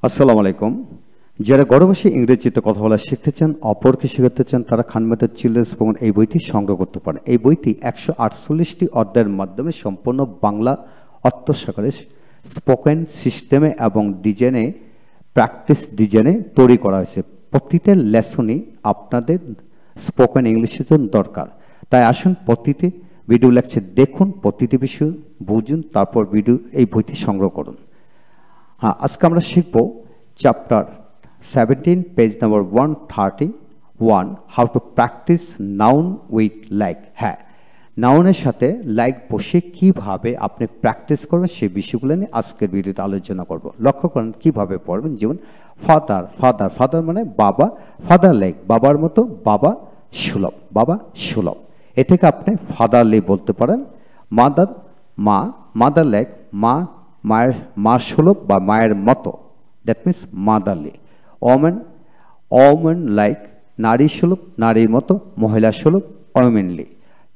আসসালামু আলাইকুম। যারা ঘরে বসে ইংরেজিতে কথা বলা শিখতে চান, অপরকে শেখাতে চান, তারা খান মেথড চিলড্রেন্স বুক এই বইটি সংগ্রহ করতে পারেন। এই বইটি 148টি অধ্যায়ের মাধ্যমে সম্পূর্ণ বাংলা অর্থ সহকারে স্পোকেন সিস্টেমে এবং ডিজাইনে প্র্যাকটিস ডিজাইনে তৈরি করা হয়েছে। প্রতিটা লেসনই আপনাদের স্পোকেন ইংলিশের জন্য দরকার। তাই আসুন প্রতিটি ভিডিও লেকচার দেখুন, প্রতিটি বিষয় বুঝুন, তারপর এই বইটি সংগ্রহ করুন। আজকে আমরা শিখব chapter 17 page number 131 how to practice noun with like. হ্যাঁ, নাউনের সাথে লাইক বসে কিভাবে আপনি প্র্যাকটিস করবেন সেই বিষয়গুলো নিয়ে আজকের ভিডিওতে আলোচনা করব। লক্ষ্য করেন কিভাবে পড়বেন। যেমন ফাদার, ফাদার ফাদার মানে বাবা, ফাদার লাইক বাবার মতো, বাবা সুলভ, বাবা সুলভ, এটাকে আপনি ফাদারলি বলতে পারেন। মাদার মা, মাদার লাইক মা, মায়ের মা সুলভ বা মায়ের মতো, that means motherly. Women, women like নারী সুলভ, নারীর মতো, মহিলা সুলভ, ওমেনলি।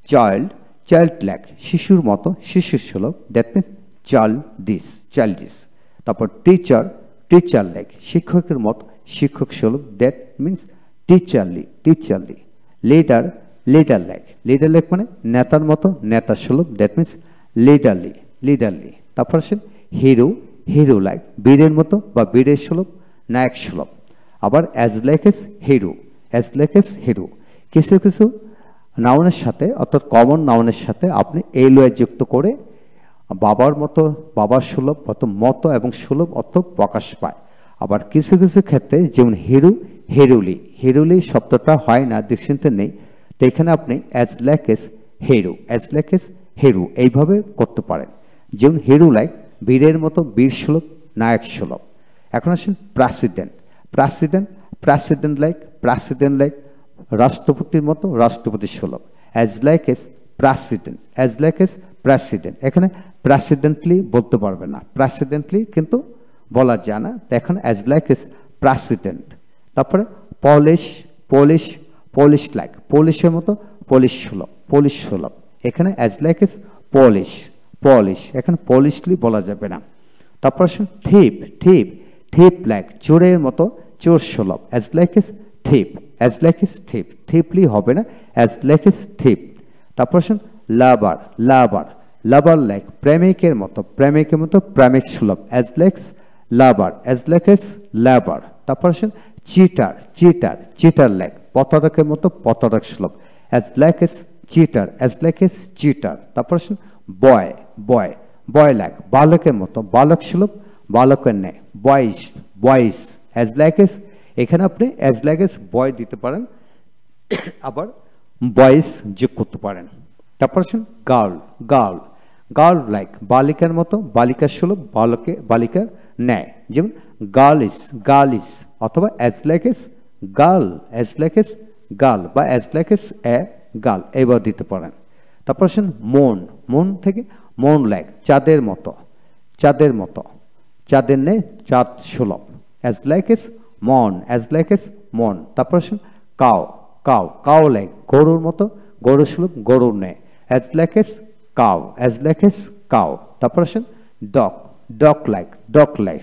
চাইল্ড, চাইল্ড লাইক শিশুর মতো, শিশু সুলভ, that means childish, childish. তারপর টিচার, টিচার লাইক শিক্ষকের মতো, শিক্ষক সুলভ, that means teacherly, teacherly. Leader, leader like, leader like মানে নেতার মতো, নেতা সুলভ, দ্যাট মিনস লিডারলি, লিডারলি। তারপর আসেন হিরো, হিরো লাইক বীরের মতো বা বীরের সুলভ, নায়ক সুলভ। আবার as like S hero, as like S hero. কিছু কিছু নাউনের সাথে অর্থাৎ কমন নাউনের সাথে আপনি এই লয় যুক্ত করে বাবার মতো, বাবার সুলভ অত মতো এবং সুলভ অর্থ প্রকাশ পায়। আবার কিছু কিছু ক্ষেত্রে যেমন হিরো, হিরুলি, হিরুলি শব্দটা হয় না, ডিকশনারিতে নেই, তো এখানে আপনি as like S hero, as like S hero এইভাবে করতে পারেন। যেমন হিরো লাইক বীরের মতো, বীর সুলভ, নায়ক সুলভ। এখন আসেন president, president, president like, president like রাষ্ট্রপতির মতো, রাষ্ট্রপতি সুলভ, as like S president, as like S president. এখানে প্রেসিডেন্টলি বলতে পারবে না, প্রেসিডেন্টলি কিন্তু বলা যায় না, তো এখন অ্যাজ লাইক এস প্রেসিডেন্ট। তারপরে পলিশ, পলিশ, পলিশ লাইক পলিশের মতো, পলিশ সুলভ, পলিশ সুলভ। এখানে as like S polish, polish, এখানে পলিশলি বলা যাবে না। তারপর আসুন থিপ, থিপ, থিপ লাইক চোরের মতো, চোর সুলভ, as like as thief, as like as thief, thiefly হবে না, অ্যাজ লাইক এস থিপ। তারপর আসুন লাভার, লাভার, লাভার লাইক প্রেমিকের মতো, প্রেমিকের মতো, প্রেমিক সুলভ, অ্যাজ লাইক লাভার, অ্যাজ লাইক এস লাভার। তারপর আসুন চিটার, চিটার, চিটার লাইক প্রতারকের মতো, প্রতারক সুলভ, as like S cheater, as like S cheater. তারপর আসুন বয়, বয়, বয় লাইক বালকের মতো, বালক সুলভ, বালকের ন্যায়, বয়েস, বয়েস, অ্যাজ লাইক এস, এখানে আপনি অ্যাজ লাইক এস বয় দিতে পারেন, আবার বয়েস যোগ করতে পারেন। তারপর আসুন গার্ল, গার্ল, গার্ল লাইক বালিকার মতো, বালিকার সুলভ, বালকে বালিকার ন্যায়। যেমন গার্ল ইস, গার্ল ইস, অথবা as like as girl, as like as girl বা as like as a girl এবার দিতে পারেন। তারপর আসেন মন, মন থেকে মন লাইক চাঁদের মতো, চাঁদের মতো, চাঁদের নেই, চাঁদ সুলভ, অ্যাজ লাইক এস মন, অ্যাজ লাইক এস মন। তারপর আসেন কাউ, কাউ, কাউ লাইক গরুর মতো, গরু সুলভ, গরুর নেই, as like S cow, as like S cow. তারপর আসেন dog, dog like, dog like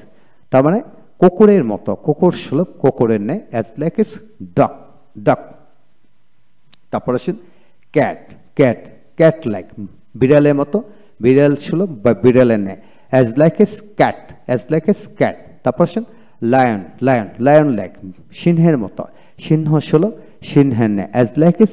তার মানে কুকুরের মতো, কুকুর সুলভ, কুকুরের নেই, as like S dog, dog. তারপর আসেন ক্যাট, ক্যাট, ক্যাট লাইক বিড়ালের মতো, বিড়াল সুলভ বা বিড়ালের নেয়, as like S cat, as like S cat. তারপর আসেন লায়ন, লায়ন, লায়ন লাইক সিংহের মতো, সিংহ সুলভ, সিংহের নেয়, as like S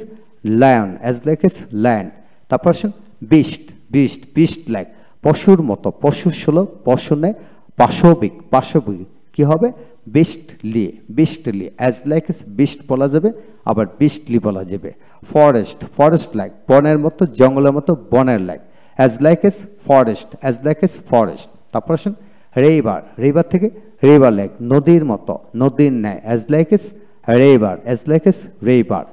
lion, as like S lion. তারপর আসেন বিস্ট, বিস্ট, বিস্ট লাইক পশুর মতো, পশু সুলভ, পশু নেয়, পাশবিক, পাশবিক কি হবে বিস্টলি, বিস্টলি, অ্যাজ লাইক এস বিস্ট বলা যাবে, আবার বিস্টলি বলা যাবে। ফরেস্ট, ফরেস্ট লাইক বনের মতো, জঙ্গলের মতো, বনের like, as like S forest, as like S forest. তারপর আসেন রিভার, রিভার থেকে রিভার লাইক নদীর মতো, নদীর ন্যায়, as like S river, as like S river.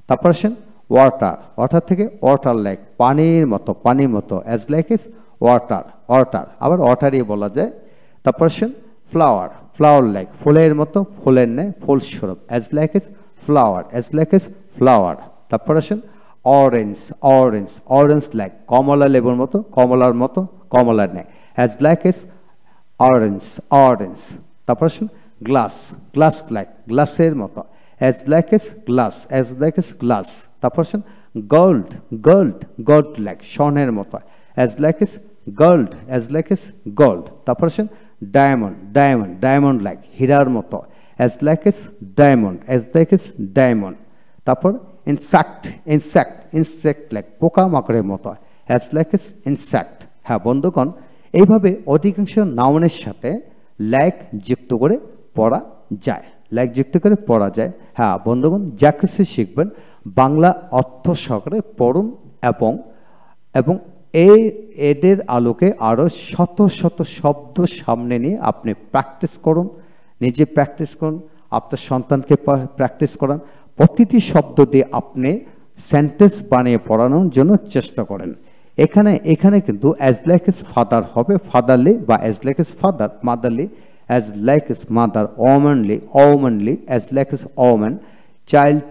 তারপর আসেন ওয়াটার, ওয়াটার থেকে ওয়াটার লাইক পানির মতো, পানির মতো, as like S water, water, আবার ওয়াটারই বলা যায়। তারপর আসেন ফ্লাওয়ার, ফ্লাওয়ার লাইক ফুলের মতো, ফুলের নেয়, ফুল স্বরূপ, as like S flower, as like S flower. তারপর আসেন অরেঞ্জ, অরেঞ্জ, অরেঞ্জ লাইক কমলা লেবুর মতো, কমলার মতো, কমলার নেয়, as like S orange, orange. তারপর আসেন গ্লাস, গ্লাস লাইক, গ্লাসের মতো, as like S glass, as like S glass. তারপর আসেন গোল্ড, গোল্ড, গোল্ড লাইক, স্বর্ণের মতো, as like S gold, as like S gold. তারপর আসেন ডায়মন্ড, ডায়মন্ড, ডায়মন্ড লাইক, হীরার মতো, as like S diamond, as like S diamond. তারপর insect, insect, insect like, পোকামাকড়ের মতো, অ্যাজ লাইক এস ইনসেক্ট। হ্যাঁ বন্ধুগণ, এইভাবে অধিকাংশ নাউনের সাথে লাইক যুক্ত করে পড়া যায়, লাইক যুক্ত করে পড়া যায়। হ্যাঁ বন্ধুগণ, যা কিছু শিখবেন বাংলা অর্থ সহকারে পড়ুন এবং এবং এদের আলোকে আরও শত শত শব্দ সামনে নিয়ে আপনি প্র্যাকটিস করুন, নিজে প্র্যাকটিস করুন, আপনার সন্তানকে প্র্যাকটিস করান, প্রতিটি শব্দ দিয়ে আপনি সেন্টেন্স বানিয়ে পড়ানোর জন্য চেষ্টা করেন। এখানে কিন্তু অ্যাজ লাইক এস ফাদার হবে ফাদারলি, বা as like as father motherly, as like as mother womanly, womanly, as like as woman, child,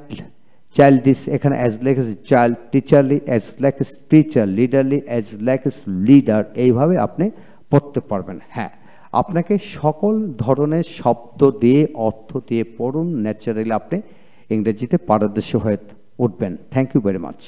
childish, এখানে as like as child, teacherly, as like as teacher, leaderly, as like as leader, এইভাবে আপনি পড়তে পারবেন। হ্যাঁ, আপনাকে সকল ধরনের শব্দ দিয়ে অর্থ দিয়ে পড়ুন, ন্যাচারালি আপনি ইংরেজিতে পারদর্শী হয়ে উঠবেন। Thank you very much.